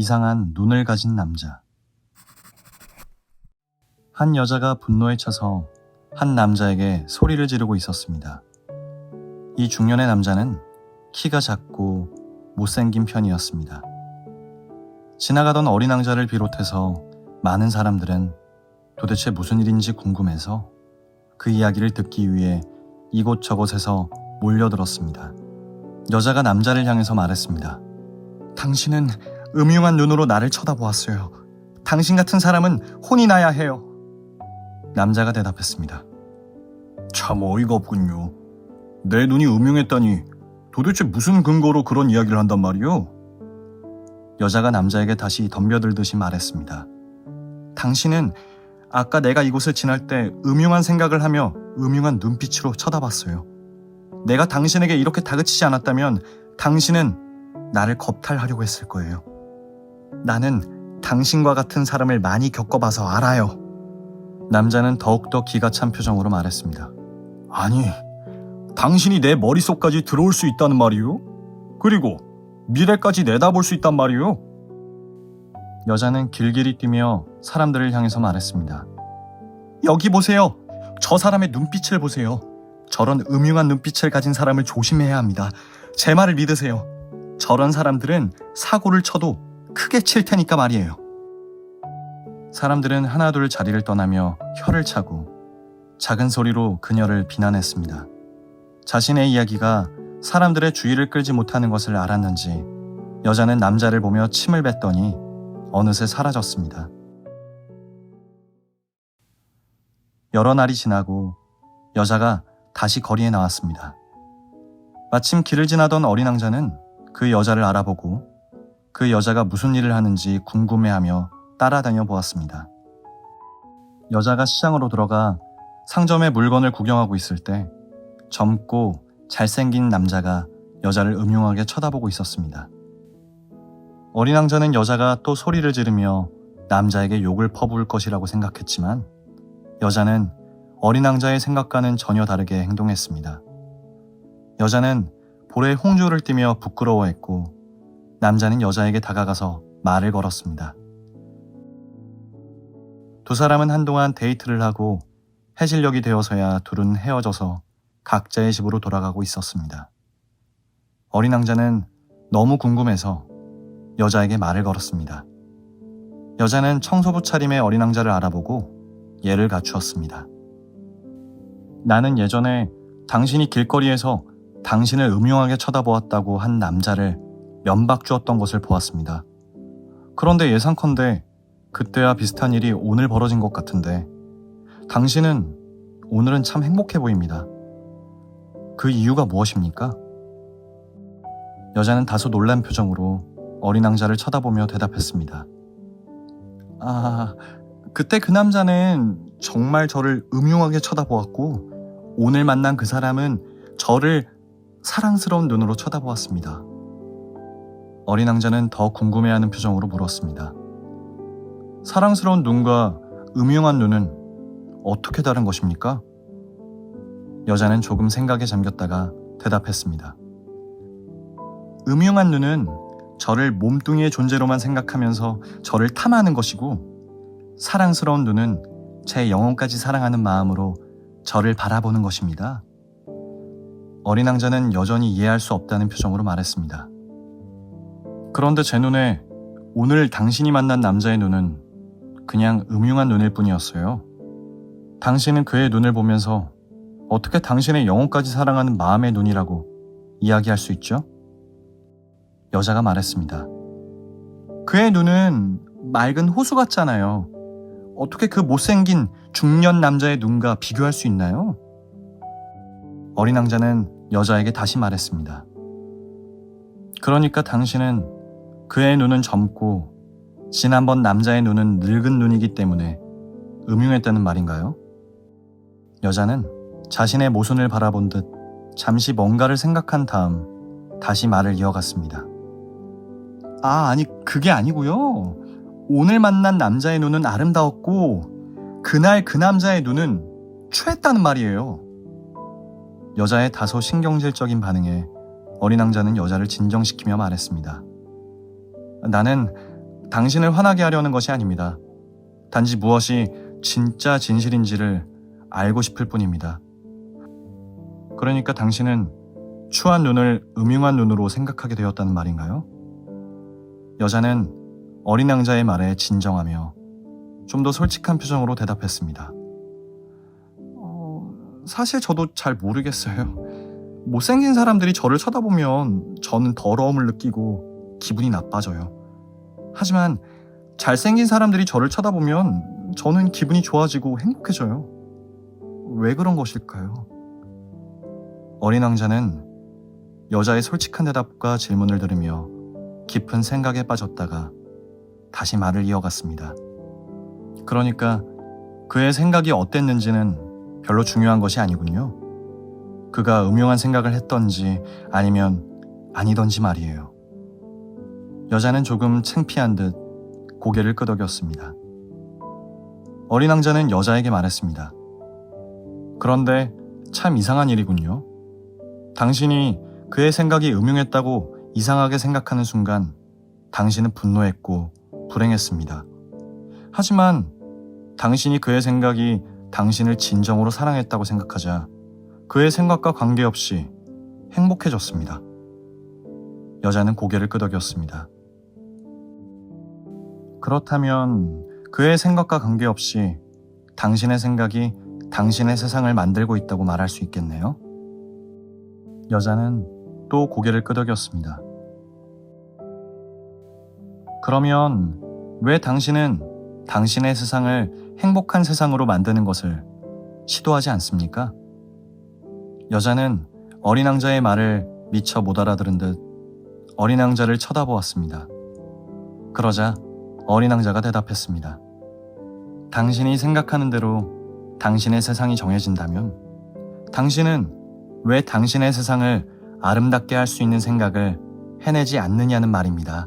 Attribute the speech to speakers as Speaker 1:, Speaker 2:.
Speaker 1: 이상한 눈을 가진 남자. 한 여자가 분노에 차서 한 남자에게 소리를 지르고 있었습니다. 이 중년의 남자는 키가 작고 못생긴 편이었습니다. 지나가던 어린 왕자를 비롯해서 많은 사람들은 도대체 무슨 일인지 궁금해서 그 이야기를 듣기 위해 이곳저곳에서 몰려들었습니다. 여자가 남자를 향해서 말했습니다. 당신은 음흉한 눈으로 나를 쳐다보았어요. 당신 같은 사람은 혼이 나야 해요. 남자가 대답했습니다. 참 어이가 없군요. 내 눈이 음흉했다니 도대체 무슨 근거로 그런 이야기를 한단 말이오? 여자가 남자에게 다시 덤벼들듯이 말했습니다. 당신은 아까 내가 이곳을 지날 때 음흉한 생각을 하며 음흉한 눈빛으로 쳐다봤어요. 내가 당신에게 이렇게 다그치지 않았다면 당신은 나를 겁탈하려고 했을 거예요. 나는 당신과 같은 사람을 많이 겪어봐서 알아요. 남자는 더욱더 기가 찬 표정으로 말했습니다. 아니, 당신이 내 머릿속까지 들어올 수 있다는 말이요? 그리고 미래까지 내다볼 수 있단 말이요? 여자는 길길이 뛰며 사람들을 향해서 말했습니다. 여기 보세요. 저 사람의 눈빛을 보세요. 저런 음흉한 눈빛을 가진 사람을 조심해야 합니다. 제 말을 믿으세요. 저런 사람들은 사고를 쳐도 크게 칠 테니까 말이에요. 사람들은 하나둘 자리를 떠나며 혀를 차고 작은 소리로 그녀를 비난했습니다. 자신의 이야기가 사람들의 주의를 끌지 못하는 것을 알았는지 여자는 남자를 보며 침을 뱉더니 어느새 사라졌습니다. 여러 날이 지나고 여자가 다시 거리에 나왔습니다. 마침 길을 지나던 어린 왕자는 그 여자를 알아보고 그 여자가 무슨 일을 하는지 궁금해하며 따라다녀 보았습니다. 여자가 시장으로 들어가 상점에 물건을 구경하고 있을 때 젊고 잘생긴 남자가 여자를 음흉하게 쳐다보고 있었습니다. 어린 왕자는 여자가 또 소리를 지르며 남자에게 욕을 퍼부을 것이라고 생각했지만 여자는 어린 왕자의 생각과는 전혀 다르게 행동했습니다. 여자는 볼에 홍조를 띠며 부끄러워했고 남자는 여자에게 다가가서 말을 걸었습니다. 두 사람은 한동안 데이트를 하고 해질녘이 되어서야 둘은 헤어져서 각자의 집으로 돌아가고 있었습니다. 어린 왕자는 너무 궁금해서 여자에게 말을 걸었습니다. 여자는 청소부 차림의 어린 왕자를 알아보고 예를 갖추었습니다. 나는 예전에 당신이 길거리에서 당신을 음흉하게 쳐다보았다고 한 남자를 면박 주었던 것을 보았습니다. 그런데 예상컨대 그때와 비슷한 일이 오늘 벌어진 것 같은데 당신은 오늘은 참 행복해 보입니다. 그 이유가 무엇입니까? 여자는 다소 놀란 표정으로 어린 왕자를 쳐다보며 대답했습니다. 그때 그 남자는 정말 저를 음흉하게 쳐다보았고 오늘 만난 그 사람은 저를 사랑스러운 눈으로 쳐다보았습니다. 어린 왕자는 더 궁금해하는 표정으로 물었습니다. 사랑스러운 눈과 음흉한 눈은 어떻게 다른 것입니까? 여자는 조금 생각에 잠겼다가 대답했습니다. 음흉한 눈은 저를 몸뚱이의 존재로만 생각하면서 저를 탐하는 것이고 사랑스러운 눈은 제 영혼까지 사랑하는 마음으로 저를 바라보는 것입니다. 어린 왕자는 여전히 이해할 수 없다는 표정으로 말했습니다. 그런데 제 눈에 오늘 당신이 만난 남자의 눈은 그냥 음흉한 눈일 뿐이었어요. 당신은 그의 눈을 보면서 어떻게 당신의 영혼까지 사랑하는 마음의 눈이라고 이야기할 수 있죠? 여자가 말했습니다. 그의 눈은 맑은 호수 같잖아요. 어떻게 그 못생긴 중년 남자의 눈과 비교할 수 있나요? 어린 왕자는 여자에게 다시 말했습니다. 그러니까 당신은 그의 눈은 젊고 지난번 남자의 눈은 늙은 눈이기 때문에 음흉했다는 말인가요? 여자는 자신의 모순을 바라본 듯 잠시 뭔가를 생각한 다음 다시 말을 이어갔습니다. 아니 그게 아니고요. 오늘 만난 남자의 눈은 아름다웠고 그날 그 남자의 눈은 취했다는 말이에요. 여자의 다소 신경질적인 반응에 어린 왕자는 여자를 진정시키며 말했습니다. 나는 당신을 화나게 하려는 것이 아닙니다. 단지 무엇이 진짜 진실인지를 알고 싶을 뿐입니다. 그러니까 당신은 추한 눈을 음흉한 눈으로 생각하게 되었다는 말인가요? 여자는 어린 왕자의 말에 진정하며 좀 더 솔직한 표정으로 대답했습니다. 사실 저도 잘 모르겠어요. 못생긴 사람들이 저를 쳐다보면 저는 더러움을 느끼고 기분이 나빠져요. 하지만 잘생긴 사람들이 저를 쳐다보면 저는 기분이 좋아지고 행복해져요. 왜 그런 것일까요? 어린 왕자는 여자의 솔직한 대답과 질문을 들으며 깊은 생각에 빠졌다가 다시 말을 이어갔습니다. 그러니까 그의 생각이 어땠는지는 별로 중요한 것이 아니군요. 그가 음흉한 생각을 했던지 아니면 아니던지 말이에요. 여자는 조금 창피한 듯 고개를 끄덕였습니다. 어린 왕자는 여자에게 말했습니다. 그런데 참 이상한 일이군요. 당신이 그의 생각이 음흉했다고 이상하게 생각하는 순간 당신은 분노했고 불행했습니다. 하지만 당신이 그의 생각이 당신을 진정으로 사랑했다고 생각하자 그의 생각과 관계없이 행복해졌습니다. 여자는 고개를 끄덕였습니다. 그렇다면 그의 생각과 관계없이 당신의 생각이 당신의 세상을 만들고 있다고 말할 수 있겠네요? 여자는 또 고개를 끄덕였습니다. 그러면 왜 당신은 당신의 세상을 행복한 세상으로 만드는 것을 시도하지 않습니까? 여자는 어린 왕자의 말을 미처 못 알아들은 듯 어린 왕자를 쳐다보았습니다. 그러자 어린 왕자가 대답했습니다. 당신이 생각하는 대로 당신의 세상이 정해진다면 당신은 왜 당신의 세상을 아름답게 할 수 있는 생각을 해내지 않느냐는 말입니다.